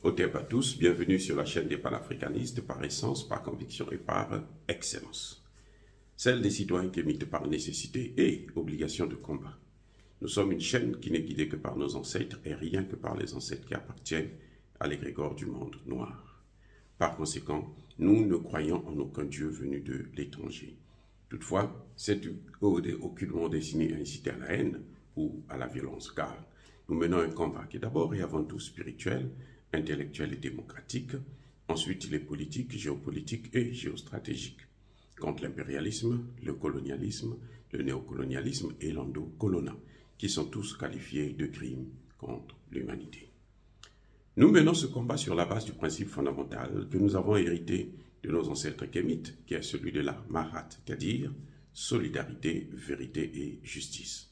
Au thème à tous, bienvenue sur la chaîne des panafricanistes par essence, par conviction et par excellence. Celle des citoyens qui émitent par nécessité et obligation de combat. Nous sommes une chaîne qui n'est guidée que par nos ancêtres et rien que par les ancêtres qui appartiennent à l'égrégore du monde noir. Par conséquent, nous ne croyons en aucun Dieu venu de l'étranger. Toutefois, c'est aucunement destiné à inciter à la haine ou à la violence, car nous menons un combat qui est d'abord et avant tout spirituel, intellectuel et démocratique. Ensuite, il est politique, géopolitique et géostratégique, contre l'impérialisme, le colonialisme, le néocolonialisme et l'endocolonat, qui sont tous qualifiés de crimes contre l'humanité. Nous menons ce combat sur la base du principe fondamental que nous avons hérité de nos ancêtres kémites, qui est celui de la Mahat, c'est-à-dire solidarité, vérité et justice.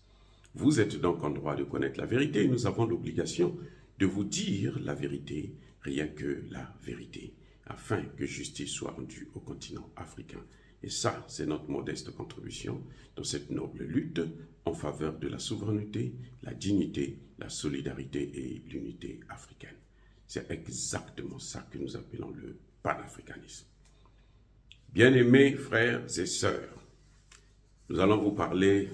Vous êtes donc en droit de connaître la vérité et nous avons l'obligation de vous dire la vérité, rien que la vérité, afin que justice soit rendue au continent africain. Et ça, c'est notre modeste contribution dans cette noble lutte en faveur de la souveraineté, la dignité, la solidarité et l'unité africaine. C'est exactement ça que nous appelons le panafricanisme. Bien-aimés frères et sœurs, nous allons vous parler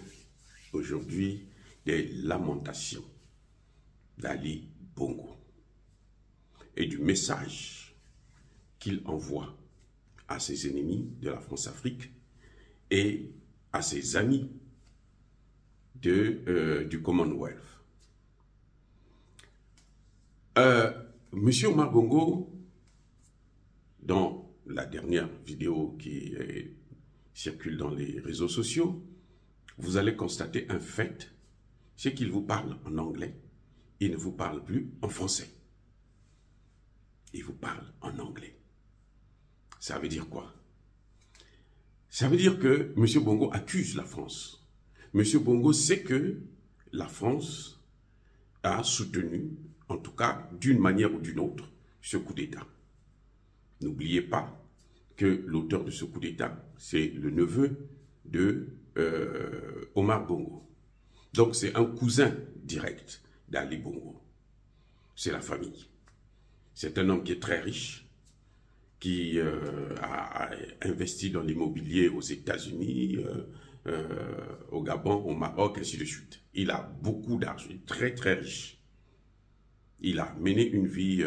aujourd'hui des lamentations d'Ali Bongo et du message qu'il envoie à ses ennemis de la France-Afrique et à ses amis du Commonwealth. Monsieur Omar Bongo, dans la dernière vidéo qui circule dans les réseaux sociaux, vous allez constater un fait, c'est qu'il vous parle en anglais. Il ne vous parle plus en français. Il vous parle en anglais. Ça veut dire quoi? Ça veut dire que M. Bongo accuse la France. M. Bongo sait que la France a soutenu, en tout cas d'une manière ou d'une autre, ce coup d'État. N'oubliez pas que l'auteur de ce coup d'État, c'est le neveu de Omar Bongo. Donc c'est un cousin direct d'Ali Bongo. C'est la famille. C'est un homme qui est très riche, qui a investi dans l'immobilier aux États-Unis, au Gabon, au Maroc, ainsi de suite. Il a beaucoup d'argent, très très riche. Il a mené une vie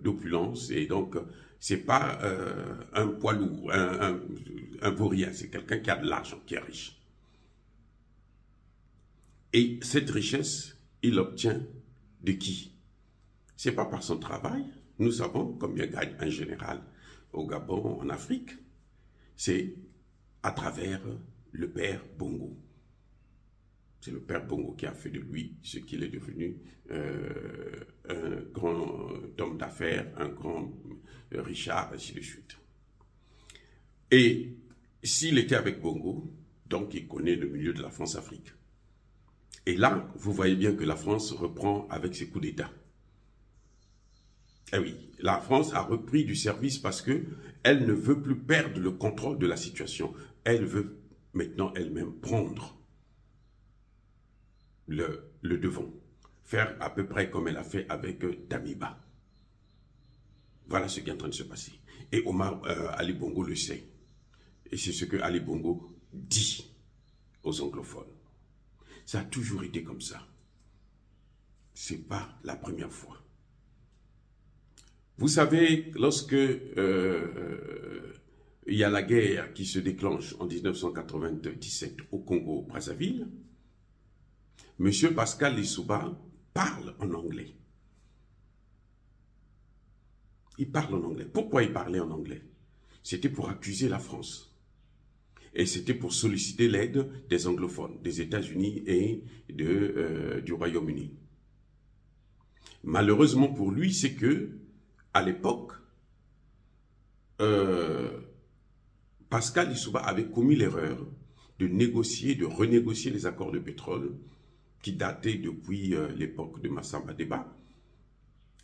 d'opulence et donc c'est pas un poids lourd, un vaurien, c'est quelqu'un qui a de l'argent, qui est riche. Et cette richesse, il l'obtient de qui? C'est pas par son travail. Nous savons combien gagne un général au Gabon, en Afrique. C'est à travers le père Bongo. C'est le père Bongo qui a fait de lui ce qu'il est devenu, un grand homme d'affaires, un grand Richard, ainsi de suite. Et s'il était avec Bongo, donc il connaît le milieu de la France-Afrique. Et là, vous voyez bien que la France reprend avec ses coups d'État. Eh oui, la France a repris du service parce qu'elle ne veut plus perdre le contrôle de la situation. Elle veut maintenant elle-même prendre le devant. Faire à peu près comme elle a fait avec Damiba. Voilà ce qui est en train de se passer. Et Ali Bongo le sait. Et c'est ce que Ali Bongo dit aux anglophones. Ça a toujours été comme ça. Ce n'est pas la première fois. Vous savez, lorsque il y a la guerre qui se déclenche en 1997 au Congo-Brazzaville, M. Pascal Lissouba parle en anglais. Il parle en anglais. Pourquoi il parlait en anglais? C'était pour accuser la France. Et c'était pour solliciter l'aide des anglophones, des États-Unis et du Royaume-Uni. Malheureusement pour lui, c'est que, à l'époque, Pascal Lissouba avait commis l'erreur de négocier, de renégocier les accords de pétrole qui dataient depuis l'époque de Massamba Deba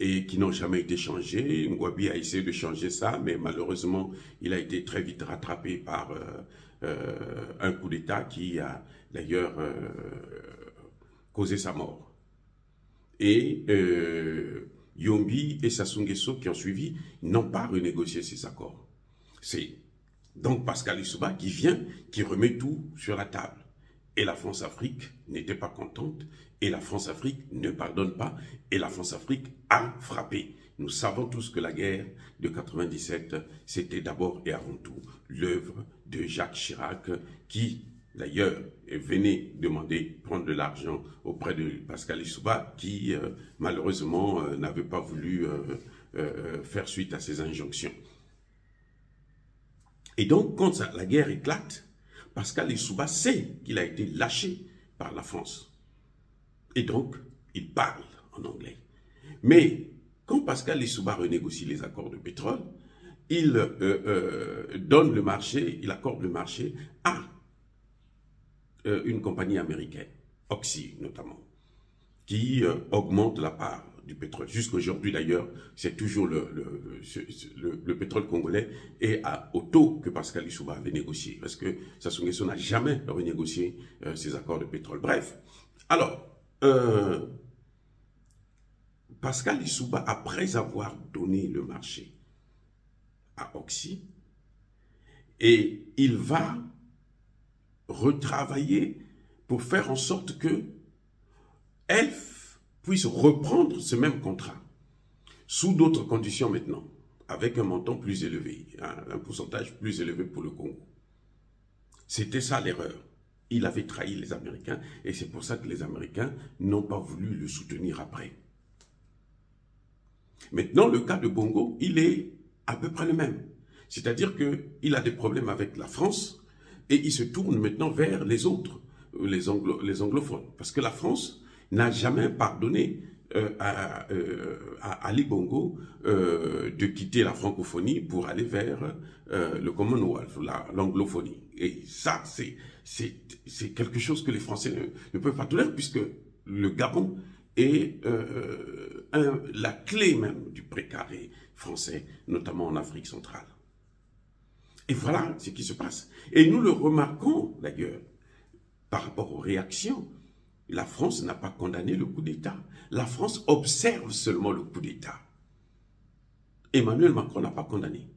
et qui n'ont jamais été changés. Ngouabi a essayé de changer ça, mais malheureusement, il a été très vite rattrapé par un coup d'État qui a d'ailleurs causé sa mort. Et Yombi et Sassou Nguesso qui ont suivi n'ont pas renégocié ces accords. C'est donc Pascal Lissouba qui vient, qui remet tout sur la table. Et la France-Afrique n'était pas contente, et la France-Afrique ne pardonne pas, et la France-Afrique a frappé. Nous savons tous que la guerre de 97, c'était d'abord et avant tout l'œuvre de Jacques Chirac, qui d'ailleurs venait demander prendre de l'argent auprès de Pascal Lissouba, qui malheureusement n'avait pas voulu faire suite à ses injonctions. Et donc, quand la guerre éclate, Pascal Lissouba sait qu'il a été lâché par la France. Et donc, il parle en anglais. Mais quand Pascal Lissouba renégocie les accords de pétrole, il donne le marché, il accorde le marché à une compagnie américaine, Oxy notamment, qui augmente la part du pétrole. Jusqu'aujourd'hui d'ailleurs, c'est toujours le pétrole congolais est au taux que Pascal Lissouba avait négocié, parce que Sassou Nguesso n'a jamais renégocié ses accords de pétrole. Bref, alors, Pascal Lissouba, après avoir donné le marché à Oxy, et il va retravailler pour faire en sorte que elle puisse reprendre ce même contrat, sous d'autres conditions maintenant, avec un montant plus élevé, un pourcentage plus élevé pour le Congo. C'était ça l'erreur. Il avait trahi les Américains, et c'est pour ça que les Américains n'ont pas voulu le soutenir après. Maintenant, le cas de Bongo, il est à peu près le même. C'est-à-dire qu'il a des problèmes avec la France, et il se tourne maintenant vers les autres, les anglophones. Parce que la France n'a jamais pardonné à Ali Bongo de quitter la francophonie pour aller vers le Commonwealth, l'anglophonie. Et ça, c'est quelque chose que les Français ne peuvent pas tolérer, puisque le Gabon est la clé même du précaré français, notamment en Afrique centrale. Et voilà ce qui se passe. Et nous le remarquons d'ailleurs, par rapport aux réactions. La France n'a pas condamné le coup d'État. La France observe seulement le coup d'État. Emmanuel Macron n'a pas condamné.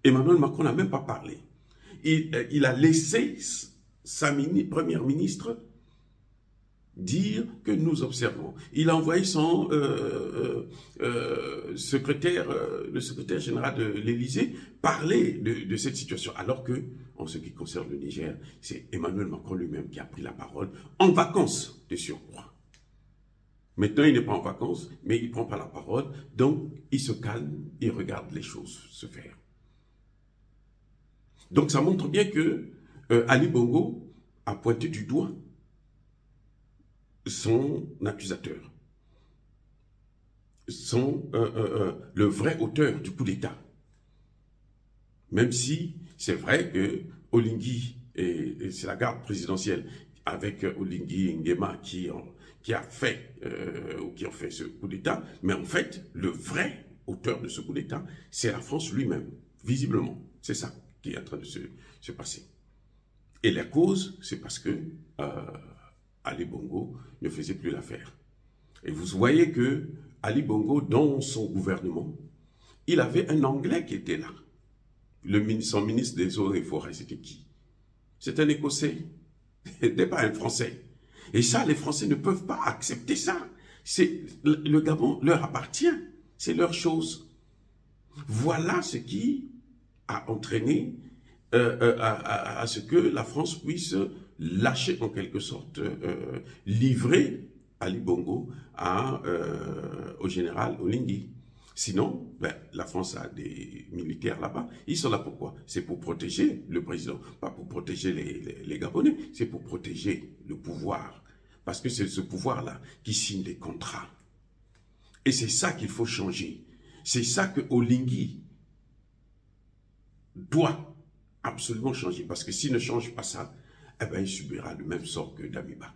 Emmanuel Macron n'a même pas parlé. Il a laissé sa première ministre dire que nous observons. Il a envoyé son le secrétaire général de l'Élysée parler de cette situation. Alors que, en ce qui concerne le Niger, c'est Emmanuel Macron lui-même qui a pris la parole en vacances de surcroît. Maintenant, il n'est pas en vacances, mais il ne prend pas la parole, donc il se calme, il regarde les choses se faire. Donc ça montre bien que Ali Bongo a pointé du doigt son accusateur, le vrai auteur du coup d'État. Même si c'est vrai que Oligui, et c'est la garde présidentielle avec Oligui Nguema qui a fait, ou qui ont fait ce coup d'État, mais en fait, le vrai auteur de ce coup d'État, c'est la France lui-même, visiblement. C'est ça qui est en train de se passer. Et la cause, c'est parce que Ali Bongo ne faisait plus l'affaire. Et vous voyez que Ali Bongo, dans son gouvernement, il avait un Anglais qui était là. Son ministre des Eaux et Forêts, c'était qui? C'est un Écossais, c'était pas un Français. Et ça, les Français ne peuvent pas accepter ça. Le Gabon leur appartient, c'est leur chose. Voilà ce qui a entraîné à ce que la France puisse lâcher en quelque sorte, livrer Ali Bongo au général Oligui. Sinon, la France a des militaires là-bas. Ils sont là pourquoi? C'est pour protéger le président, pas pour protéger les Gabonais, c'est pour protéger le pouvoir. Parce que c'est ce pouvoir-là qui signe les contrats. Et c'est ça qu'il faut changer. C'est ça que Oligui doit absolument changer. Parce que s'il ne change pas ça, eh ben, il subira le même sort que Damiba.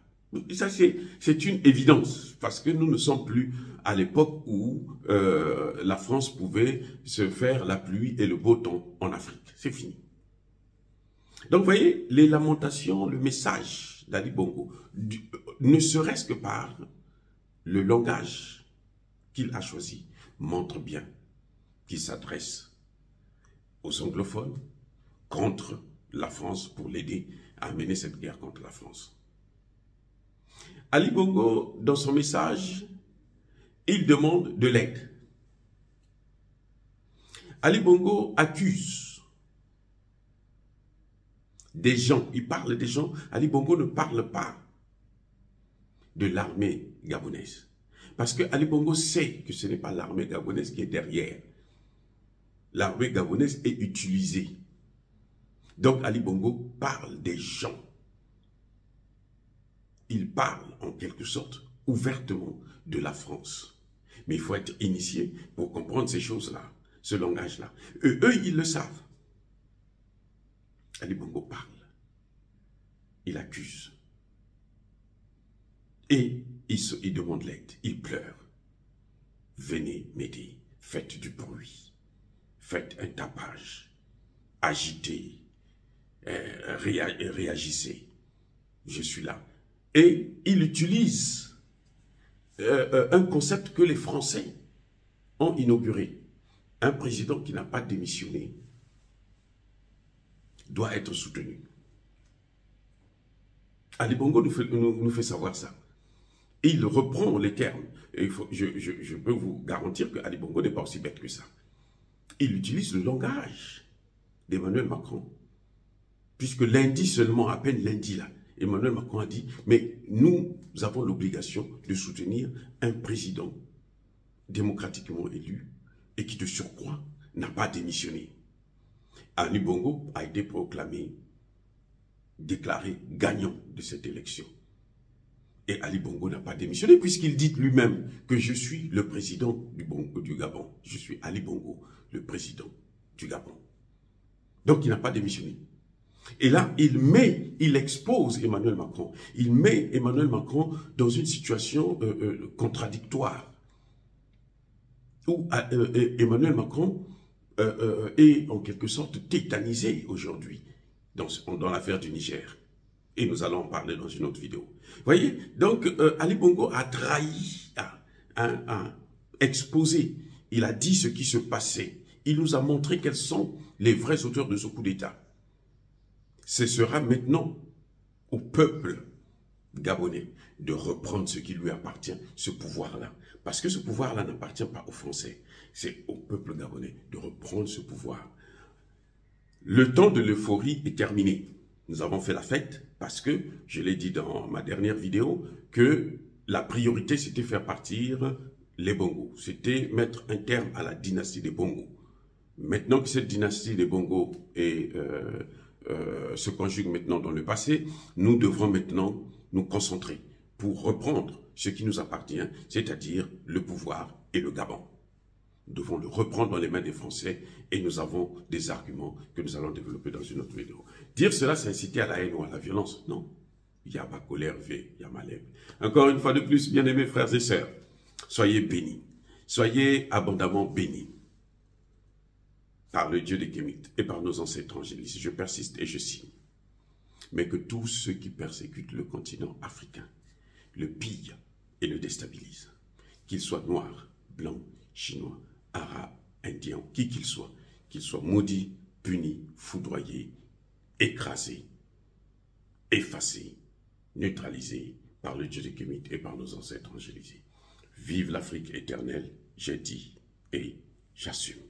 Ça, c'est une évidence, parce que nous ne sommes plus à l'époque où la France pouvait se faire la pluie et le beau temps en Afrique. C'est fini. Donc, vous voyez, les lamentations, le message d'Ali Bongo, ne serait-ce que par le langage qu'il a choisi montre bien qu'il s'adresse aux anglophones contre la France pour l'aider à mener cette guerre contre la France. Ali Bongo, dans son message, il demande de l'aide. Ali Bongo accuse des gens, il parle des gens. Ali Bongo ne parle pas de l'armée gabonaise. Parce que Ali Bongo sait que ce n'est pas l'armée gabonaise qui est derrière. L'armée gabonaise est utilisée. Donc Ali Bongo parle des gens. Il parle en quelque sorte ouvertement de la France. Mais il faut être initié pour comprendre ces choses-là, ce langage-là. Eux, ils le savent. Ali Bongo parle. Il accuse. Et il demande l'aide. Il pleure. Venez m'aider. Faites du bruit. Faites un tapage. Agitez. Réagissez. Je suis là. Et il utilise un concept que les Français ont inauguré. Un président qui n'a pas démissionné doit être soutenu. Ali Bongo nous fait savoir ça. Et il reprend les termes. Et je peux vous garantir que Ali Bongo n'est pas aussi bête que ça. Il utilise le langage d'Emmanuel Macron. Puisque lundi seulement, à peine lundi là, Emmanuel Macron a dit, mais nous avons l'obligation de soutenir un président démocratiquement élu et qui de surcroît n'a pas démissionné. Ali Bongo a été déclaré gagnant de cette élection. Et Ali Bongo n'a pas démissionné puisqu'il dit lui-même que je suis le président du Gabon. Je suis Ali Bongo, le président du Gabon. Donc il n'a pas démissionné. Et là, il expose Emmanuel Macron. Il met Emmanuel Macron dans une situation contradictoire. Où Emmanuel Macron est en quelque sorte tétanisé aujourd'hui dans l'affaire du Niger. Et nous allons en parler dans une autre vidéo. Vous voyez, donc Ali Bongo a trahi, a exposé, il a dit ce qui se passait. Il nous a montré quels sont les vrais auteurs de ce coup d'État. Ce sera maintenant au peuple gabonais de reprendre ce qui lui appartient, ce pouvoir-là. Parce que ce pouvoir-là n'appartient pas aux Français. C'est au peuple gabonais de reprendre ce pouvoir. Le temps de l'euphorie est terminé. Nous avons fait la fête parce que, je l'ai dit dans ma dernière vidéo, que la priorité c'était faire partir les Bongo. C'était mettre un terme à la dynastie des Bongo. Maintenant que cette dynastie des Bongo se conjugue maintenant dans le passé, nous devrons maintenant nous concentrer pour reprendre ce qui nous appartient, c'est-à-dire le pouvoir et le Gabon. Nous devons le reprendre dans les mains des Français et nous avons des arguments que nous allons développer dans une autre vidéo. Dire cela, c'est inciter à la haine ou à la violence? Non. Il y a ma colère, il y a ma lèvre. Encore une fois de plus, bien-aimés frères et sœurs, soyez bénis. Soyez abondamment bénis par le Dieu des Kémites et par nos ancêtres angélistes. Je persiste et je signe. Mais que tous ceux qui persécutent le continent africain le pillent et le déstabilisent. Qu'ils soient noirs, blancs, chinois, arabes, indiens, qui qu'ils soient maudits, punis, foudroyés, écrasés, effacés, neutralisés par le Dieu des Kémites et par nos ancêtres angélisés. Vive l'Afrique éternelle, j'ai dit et j'assume.